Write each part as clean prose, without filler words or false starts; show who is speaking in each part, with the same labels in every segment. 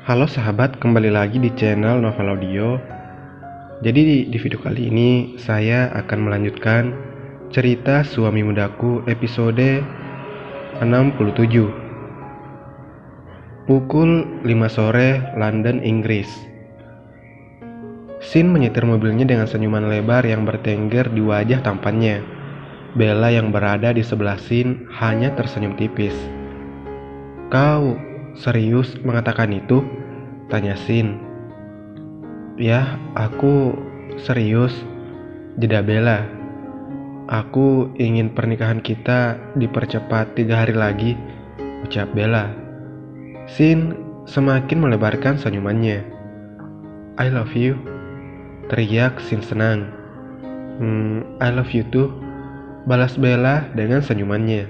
Speaker 1: Halo sahabat, kembali lagi di channel Novel Audio. Jadi di video kali ini saya akan melanjutkan cerita Suami Mudaku episode 67. Pukul 5 sore, London, Inggris. Sin menyetir mobilnya dengan senyuman lebar yang bertengger di wajah tampannya. Bella yang berada di sebelah Sin hanya tersenyum tipis. "Kau serius mengatakan itu?" tanya Sin. "Ya, aku serius," jeda Bella. "Aku ingin pernikahan kita dipercepat 3 hari lagi," ucap Bella. Sin semakin melebarkan senyumannya. "I love you," teriak Sin senang. I love you too," balas Bella dengan senyumannya.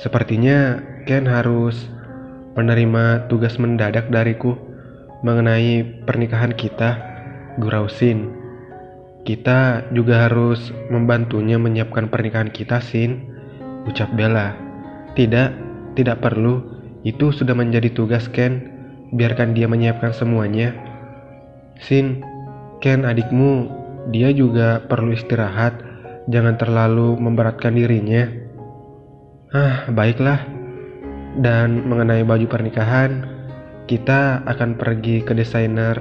Speaker 1: "Sepertinya Ken harus menerima tugas mendadak dariku mengenai pernikahan kita," gurau Sin. "Kita juga harus membantunya menyiapkan pernikahan kita, Sin," ucap Bella. Tidak perlu. Itu sudah menjadi tugas Ken. Biarkan dia menyiapkan semuanya." "Sin, Ken adikmu, dia juga perlu istirahat. Jangan terlalu memberatkan dirinya." Baiklah. Dan mengenai baju pernikahan, kita akan pergi ke desainer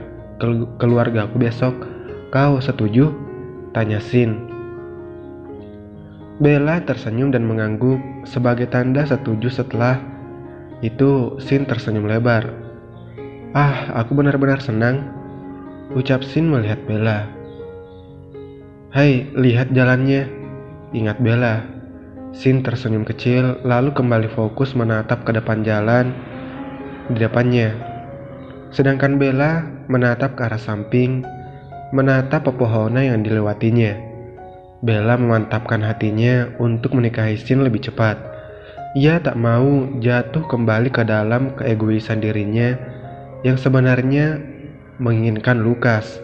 Speaker 1: keluargaku besok. Kau setuju? Tanya Sin. Bella tersenyum dan mengangguk sebagai tanda setuju. Setelah itu Sin tersenyum lebar. Aku benar-benar senang," ucap Sin melihat Bella. "Hai, lihat jalannya," ingat Bella. Sin tersenyum kecil lalu kembali fokus menatap ke depan jalan di depannya. Sedangkan Bella menatap ke arah samping, menatap pepohonan yang dilewatinya. Bella memantapkan hatinya untuk menikahi Sin lebih cepat. Ia tak mau jatuh kembali ke dalam keegoisan dirinya yang sebenarnya menginginkan Lukas.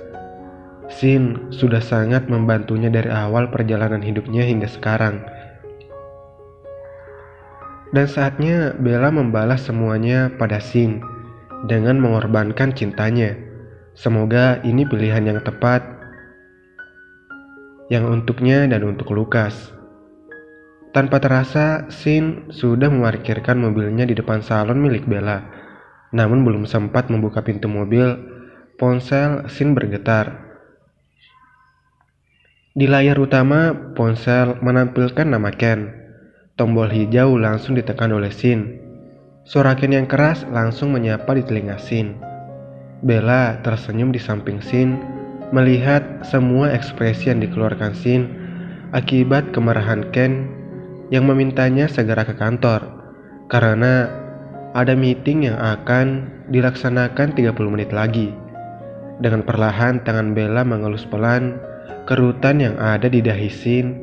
Speaker 1: Sin sudah sangat membantunya dari awal perjalanan hidupnya hingga sekarang. Dan saatnya Bella membalas semuanya pada Sin dengan mengorbankan cintanya. Semoga ini pilihan yang tepat yang untuknya dan untuk Lukas. Tanpa terasa, Sin sudah memarkirkan mobilnya di depan salon milik Bella. Namun belum sempat membuka pintu mobil, ponsel Sin bergetar. Di layar utama, ponsel menampilkan nama Ken. Tombol hijau langsung ditekan oleh Sin. Suara Ken yang keras langsung menyapa di telinga Sin. Bella tersenyum di samping Sin, melihat semua ekspresi yang dikeluarkan Sin akibat kemarahan Ken yang memintanya segera ke kantor karena ada meeting yang akan dilaksanakan 30 menit lagi. Dengan perlahan tangan Bella mengelus pelan kerutan yang ada di dahi Sin,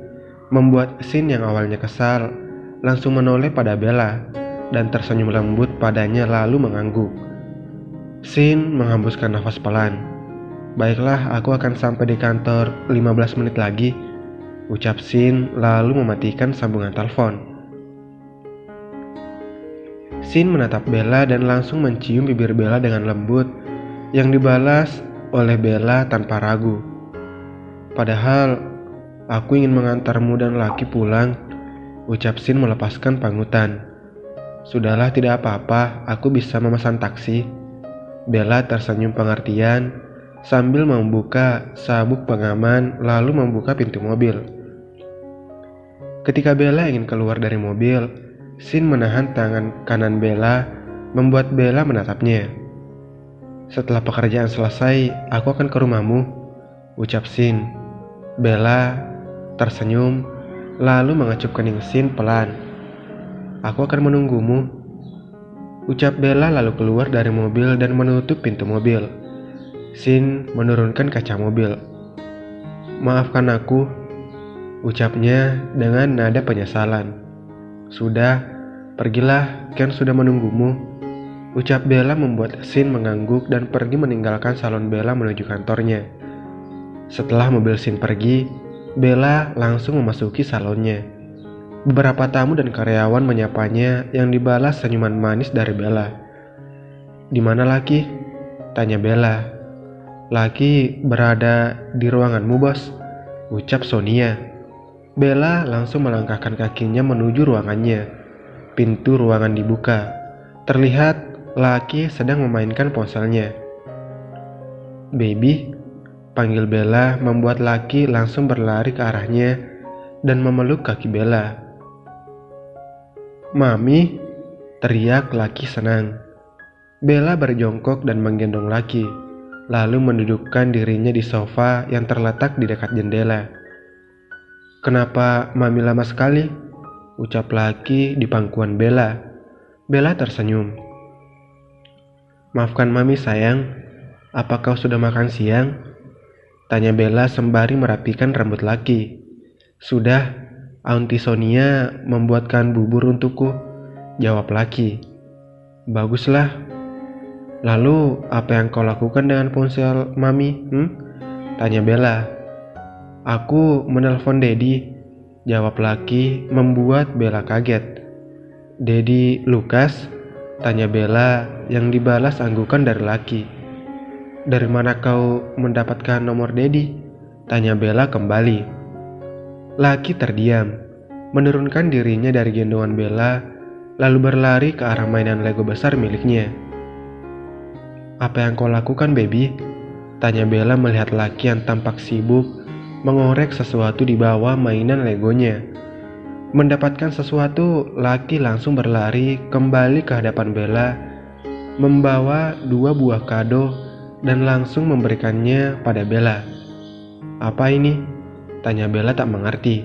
Speaker 1: membuat Sin yang awalnya kesal langsung menoleh pada Bella dan tersenyum lembut padanya lalu mengangguk. Sin menghembuskan nafas pelan. "Baiklah, aku akan sampai di kantor 15 menit lagi," ucap Sin lalu mematikan sambungan telepon. Sin menatap Bella dan langsung mencium bibir Bella dengan lembut yang dibalas oleh Bella tanpa ragu. "Padahal aku ingin mengantarmu dan Laki pulang," ucap Sin melepaskan panutan. "Sudahlah, tidak apa-apa, aku bisa memesan taksi." Bella tersenyum pengertian sambil membuka sabuk pengaman lalu membuka pintu mobil. Ketika Bella ingin keluar dari mobil, Sin menahan tangan kanan Bella, membuat Bella menatapnya. "Setelah pekerjaan selesai, aku akan ke rumahmu," ucap Sin. Bella tersenyum lalu mengecup kening Sin pelan. "Aku akan menunggumu," ucap Bella lalu keluar dari mobil dan menutup pintu mobil. Sin menurunkan kaca mobil. "Maafkan aku," ucapnya dengan nada penyesalan. "Sudah, pergilah, Ken sudah menunggumu," ucap Bella membuat Sin mengangguk dan pergi meninggalkan salon Bella menuju kantornya. Setelah mobil Sin pergi, Bella langsung memasuki salonnya. Beberapa tamu dan karyawan menyapanya yang dibalas senyuman manis dari Bella. "Di mana Laki?" tanya Bella. "Laki berada di ruanganmu, Bos," ucap Sonia. Bella langsung melangkahkan kakinya menuju ruangannya. Pintu ruangan dibuka. Terlihat Laki sedang memainkan ponselnya. "Baby," panggil Bella membuat Laki langsung berlari ke arahnya dan memeluk kaki Bella. "Mami," teriak Laki senang. Bella berjongkok dan menggendong Laki, lalu mendudukkan dirinya di sofa yang terletak di dekat jendela. "Kenapa Mami lama sekali?" ucap Laki di pangkuan Bella. Bella tersenyum. "Maafkan Mami sayang, apa kau sudah makan siang?" tanya Bella sembari merapikan rambut Laki. "Sudah, Aunty Sonia membuatkan bubur untukku," jawab Laki. "Baguslah. Lalu apa yang kau lakukan dengan ponsel Mami? Tanya Bella. "Aku menelpon Daddy," jawab Laki membuat Bella kaget. "Daddy Lukas?" tanya Bella yang dibalas anggukan dari Laki. "Dari mana kau mendapatkan nomor Daddy?" tanya Bella kembali. Laki terdiam, menurunkan dirinya dari gendongan Bella, lalu berlari ke arah mainan Lego besar miliknya. "Apa yang kau lakukan, baby?" tanya Bella melihat Laki yang tampak sibuk mengorek sesuatu di bawah mainan Legonya. Mendapatkan sesuatu, Laki langsung berlari kembali ke hadapan Bella, membawa 2 buah kado dan langsung memberikannya pada Bella. "Apa ini?" tanya Bella tak mengerti.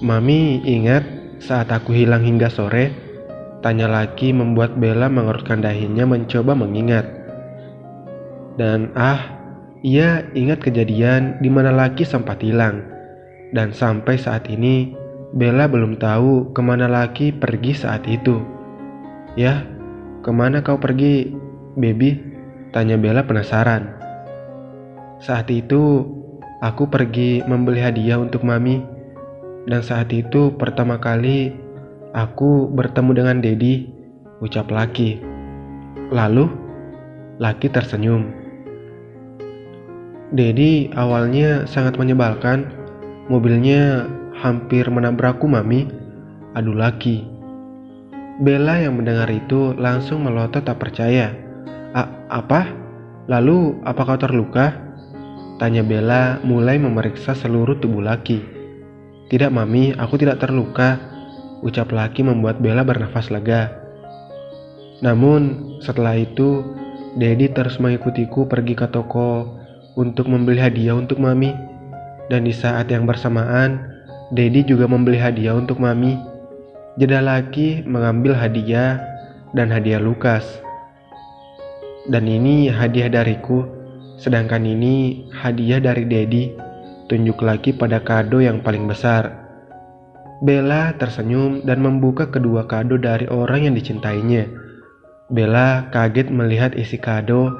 Speaker 1: "Mami ingat saat aku hilang hingga sore?" tanya Laki membuat Bella mengerutkan dahinya mencoba mengingat. Dan ia ingat kejadian di mana Laki sempat hilang. Dan sampai saat ini Bella belum tahu kemana Laki pergi saat itu. "Ya, kemana kau pergi, baby?" tanya Bella penasaran. "Saat itu aku pergi membeli hadiah untuk Mami. Dan saat itu pertama kali aku bertemu dengan Daddy," ucap Laki. "Lalu?" Laki tersenyum. "Daddy awalnya sangat menyebalkan. Mobilnya hampir menabrakku, Mami," adu Laki. Bella yang mendengar itu langsung melotot tak percaya. Apa? Lalu apa kau terluka?" tanya Bella mulai memeriksa seluruh tubuh Laki. "Tidak, Mami, aku tidak terluka," ucap Laki membuat Bella bernafas lega. "Namun setelah itu Daddy terus mengikutiku pergi ke toko untuk membeli hadiah untuk Mami. Dan di saat yang bersamaan Daddy juga membeli hadiah untuk Mami." Jeda Laki mengambil hadiah dan hadiah Lukas. "Dan ini hadiah dariku, sedangkan ini hadiah dari Daddy," tunjuk Laki pada kado yang paling besar. Bella tersenyum dan membuka kedua kado dari orang yang dicintainya. Bella kaget melihat isi kado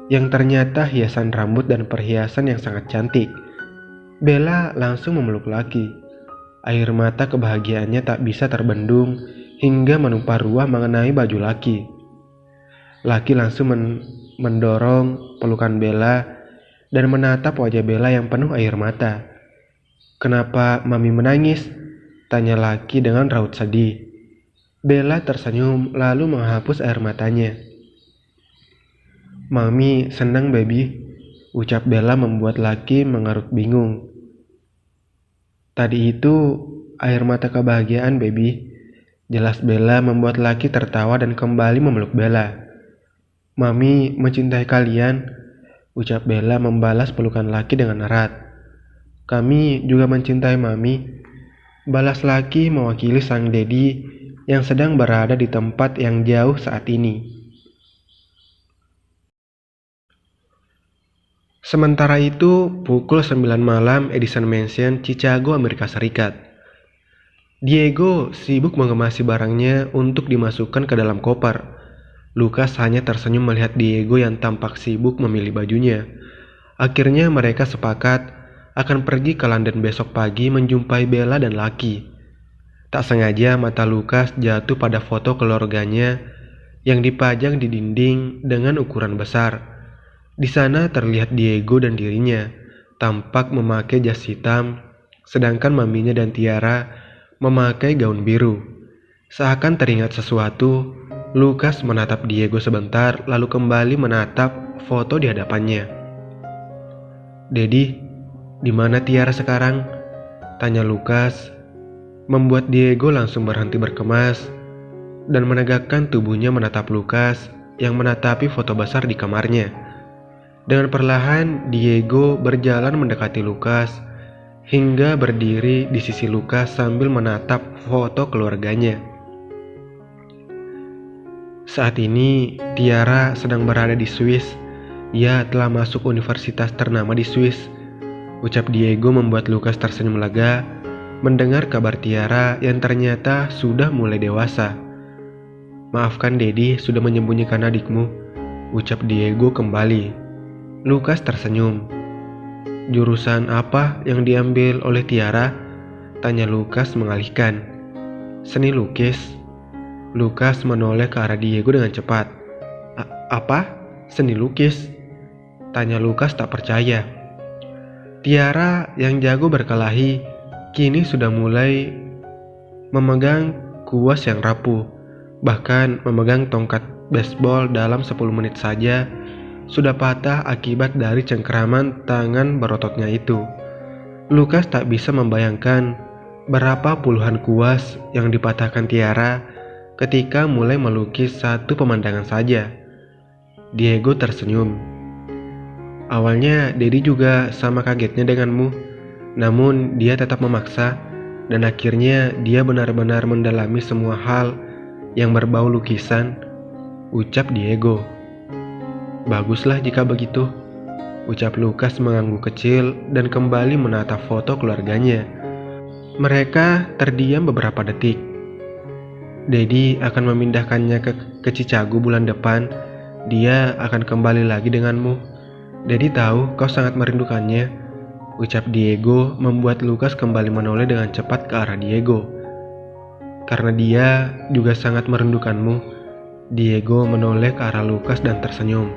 Speaker 1: yang ternyata hiasan rambut dan perhiasan yang sangat cantik. Bella langsung memeluk Laki. Air mata kebahagiaannya tak bisa terbendung hingga menumpah ruah mengenai baju Laki. Laki langsung mendorong pelukan Bella dan menatap wajah Bella yang penuh air mata. "Kenapa Mami menangis?" tanya Laki dengan raut sedih. Bella tersenyum lalu menghapus air matanya. "Mami senang, baby," ucap Bella membuat Laki mengerut bingung. "Tadi itu air mata kebahagiaan, baby," jelas Bella membuat Laki tertawa dan kembali memeluk Bella. "Mami mencintai kalian," ucap Bella membalas pelukan Laki dengan erat. "Kami juga mencintai Mami," balas Laki mewakili sang Daddy yang sedang berada di tempat yang jauh saat ini. Sementara itu, pukul 9 malam Edison Mansion, Chicago, Amerika Serikat. Diego sibuk mengemasi barangnya untuk dimasukkan ke dalam koper. Lukas hanya tersenyum melihat Diego yang tampak sibuk memilih bajunya. Akhirnya mereka sepakat akan pergi ke London besok pagi menjumpai Bella dan Laki. Tak sengaja mata Lukas jatuh pada foto keluarganya yang dipajang di dinding dengan ukuran besar. Di sana terlihat Diego dan dirinya, tampak memakai jas hitam, sedangkan maminya dan Tiara memakai gaun biru. Seakan teringat sesuatu, Lukas menatap Diego sebentar lalu kembali menatap foto di hadapannya. "Dedi, di mana Tiara sekarang?" tanya Lukas, membuat Diego langsung berhenti berkemas dan menegakkan tubuhnya menatap Lukas yang menatapi foto besar di kamarnya. Dengan perlahan, Diego berjalan mendekati Lukas hingga berdiri di sisi Lukas sambil menatap foto keluarganya. Saat ini, Tiara sedang berada di Swiss. Ia telah masuk universitas ternama di Swiss. Ucap Diego membuat Lukas tersenyum lega mendengar kabar Tiara yang ternyata sudah mulai dewasa. "Maafkan Dedi sudah menyembunyikan adikmu," ucap Diego kembali. Lukas tersenyum. "Jurusan apa yang diambil oleh Tiara?" tanya Lukas mengalihkan. "Seni lukis." Lukas menoleh ke arah Diego dengan cepat. Apa? Seni lukis?" tanya Lukas tak percaya. Tiara yang jago berkelahi kini sudah mulai memegang kuas yang rapuh. Bahkan memegang tongkat baseball dalam 10 menit saja sudah patah akibat dari cengkeraman tangan berototnya itu. Lukas tak bisa membayangkan berapa puluhan kuas yang dipatahkan Tiara ketika mulai melukis satu pemandangan saja. Diego tersenyum. "Awalnya Dedi juga sama kagetnya denganmu, namun dia tetap memaksa dan akhirnya dia benar-benar mendalami semua hal yang berbau lukisan," ucap Diego. "Baguslah jika begitu," ucap Lukas mengangguk kecil dan kembali menatap foto keluarganya. Mereka terdiam beberapa detik. "Dedi akan memindahkannya ke Chicago bulan depan. Dia akan kembali lagi denganmu. Dedi tahu kau sangat merindukannya," ucap Diego membuat Lukas kembali menoleh dengan cepat ke arah Diego. "Karena dia juga sangat merindukanmu." Diego menoleh ke arah Lukas dan tersenyum.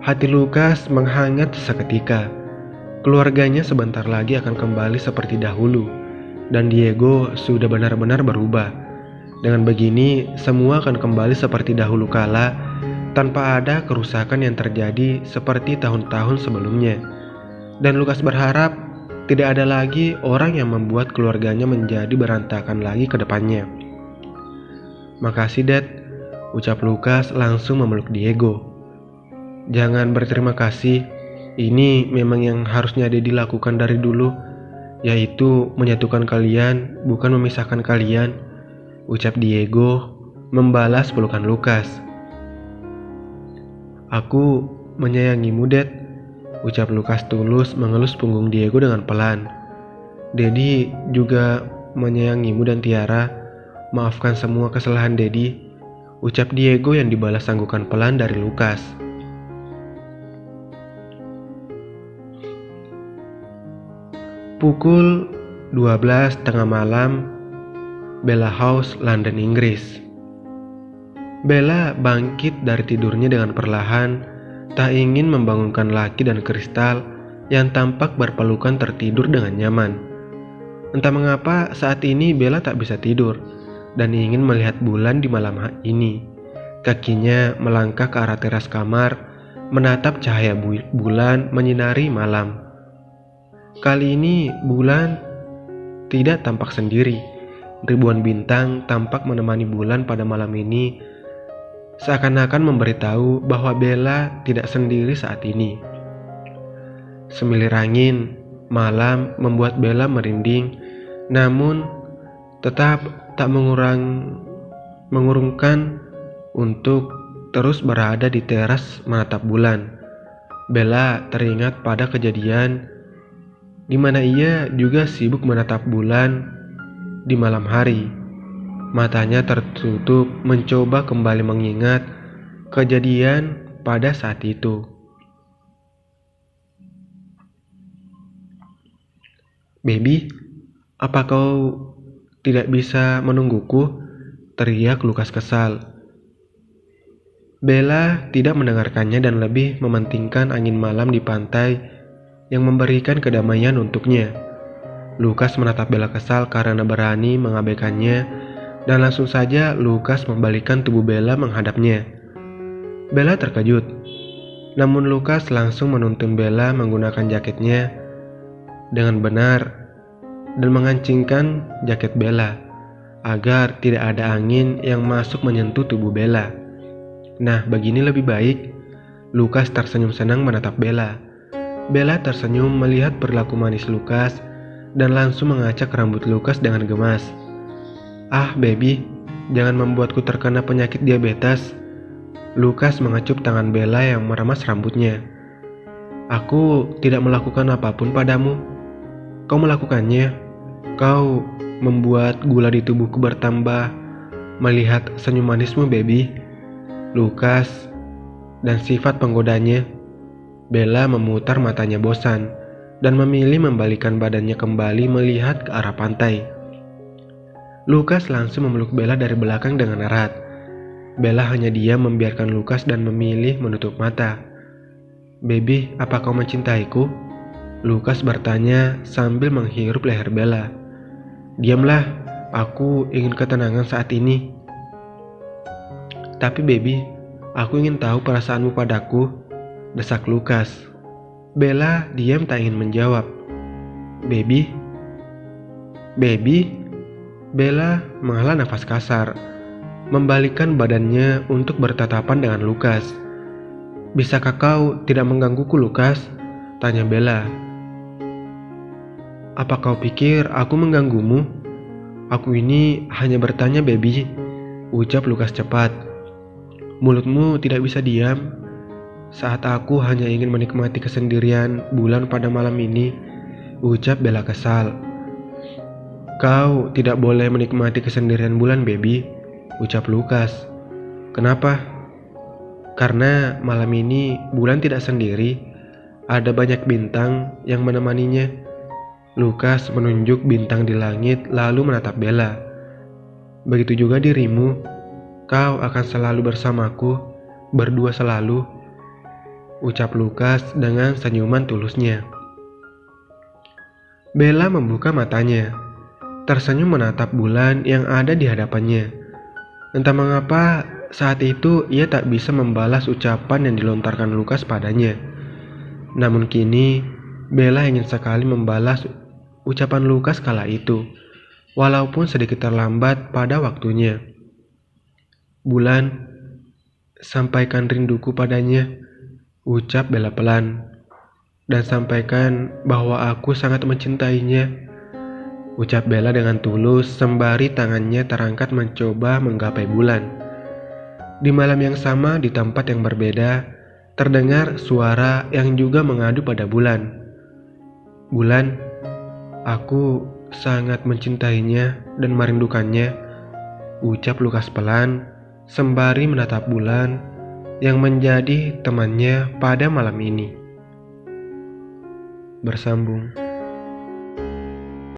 Speaker 1: Hati Lukas menghangat seketika. Keluarganya sebentar lagi akan kembali seperti dahulu. Dan Diego sudah benar-benar berubah. Dengan begini, semua akan kembali seperti dahulu kala, tanpa ada kerusakan yang terjadi seperti tahun-tahun sebelumnya. Dan Lukas berharap tidak ada lagi orang yang membuat keluarganya menjadi berantakan lagi ke depannya. "Makasih, Dad," ucap Lukas langsung memeluk Diego. "Jangan berterima kasih, ini memang yang harusnya Dedi lakukan dari dulu, yaitu menyatukan kalian, bukan memisahkan kalian," ucap Diego membalas pelukan Lukas. "Aku menyayangimu, Dad," ucap Lukas tulus mengelus punggung Diego dengan pelan. "Dedi juga menyayangimu dan Tiara. Maafkan semua kesalahan Dedi," ucap Diego yang dibalas sanggukan pelan dari Lukas. Pukul 12 tengah malam, Bella House, London, Inggris. Bella bangkit dari tidurnya dengan perlahan, tak ingin membangunkan Lucky dan Kristal yang tampak berpelukan tertidur dengan nyaman. Entah mengapa saat ini Bella tak bisa tidur dan ingin melihat bulan di malam ini. Kakinya melangkah ke arah teras kamar, menatap cahaya bulan menyinari malam. Kali ini bulan tidak tampak sendiri. Ribuan bintang tampak menemani bulan pada malam ini, seakan-akan memberitahu bahwa Bella tidak sendiri saat ini. Semilir angin malam membuat Bella merinding, namun tetap tak mengurungkan untuk terus berada di teras menatap bulan. Bella teringat pada kejadian di mana ia juga sibuk menatap bulan di malam hari. Matanya tertutup mencoba kembali mengingat kejadian pada saat itu. "Baby, apa kau tidak bisa menungguku?" teriak Lukas kesal. Bella tidak mendengarkannya dan lebih mementingkan angin malam di pantai yang memberikan kedamaian untuknya. Lukas menatap Bella kesal karena berani mengabaikannya, dan langsung saja Lukas membalikkan tubuh Bella menghadapnya. Bella terkejut, namun Lukas langsung menuntun Bella menggunakan jaketnya dengan benar dan mengancingkan jaket Bella agar tidak ada angin yang masuk menyentuh tubuh Bella. Nah, begini lebih baik. Lukas tersenyum senang menatap Bella. Bella tersenyum melihat perilaku manis Lukas dan langsung mengacak rambut Lukas dengan gemas. "Ah, baby, jangan membuatku terkena penyakit diabetes." Lukas mengecup tangan Bella yang meremas rambutnya. "Aku tidak melakukan apapun padamu. Kau melakukannya. Kau membuat gula di tubuhku bertambah melihat senyum manismu, baby." Lukas dan sifat penggodanya. Bella memutar matanya bosan dan memilih membalikkan badannya kembali melihat ke arah pantai. Lukas langsung memeluk Bella dari belakang dengan erat. Bella hanya diam membiarkan Lukas dan memilih menutup mata. "Baby, apa kau mencintaiku?" Lukas bertanya sambil menghirup leher Bella. "Diamlah, aku ingin ketenangan saat ini." "Tapi baby, aku ingin tahu perasaanmu padaku," desak Lukas. Bella diam tak ingin menjawab. "Baby? Baby?" Bella menghela nafas kasar, membalikkan badannya untuk bertatapan dengan Lukas. "Bisakah kau tidak menggangguku, Lukas?" tanya Bella. "Apa kau pikir aku mengganggumu? Aku ini hanya bertanya, baby," ucap Lukas cepat. "Mulutmu tidak bisa diam saat aku hanya ingin menikmati kesendirian bulan pada malam ini," ucap Bella kesal. "Kau tidak boleh menikmati kesendirian bulan, baby," ucap Lukas. "Kenapa?" "Karena malam ini bulan tidak sendiri, ada banyak bintang yang menemaninya." Lukas menunjuk bintang di langit lalu menatap Bella. "Begitu juga dirimu, kau akan selalu bersamaku, berdua selalu," ucap Lukas dengan senyuman tulusnya. Bella membuka matanya, tersenyum menatap bulan yang ada di hadapannya. Entah mengapa saat itu ia tak bisa membalas ucapan yang dilontarkan Lukas padanya. Namun kini Bella ingin sekali membalas ucapan Lukas kala itu, walaupun sedikit terlambat pada waktunya. "Bulan, sampaikan rinduku padanya," ucap Bella pelan. "Dan sampaikan bahwa aku sangat mencintainya," ucap Bella dengan tulus sembari tangannya terangkat mencoba menggapai bulan. Di malam yang sama di tempat yang berbeda, terdengar suara yang juga mengadu pada bulan. "Bulan, aku sangat mencintainya dan merindukannya," ucap Lukas pelan sembari menatap bulan yang menjadi temannya pada malam ini. Bersambung.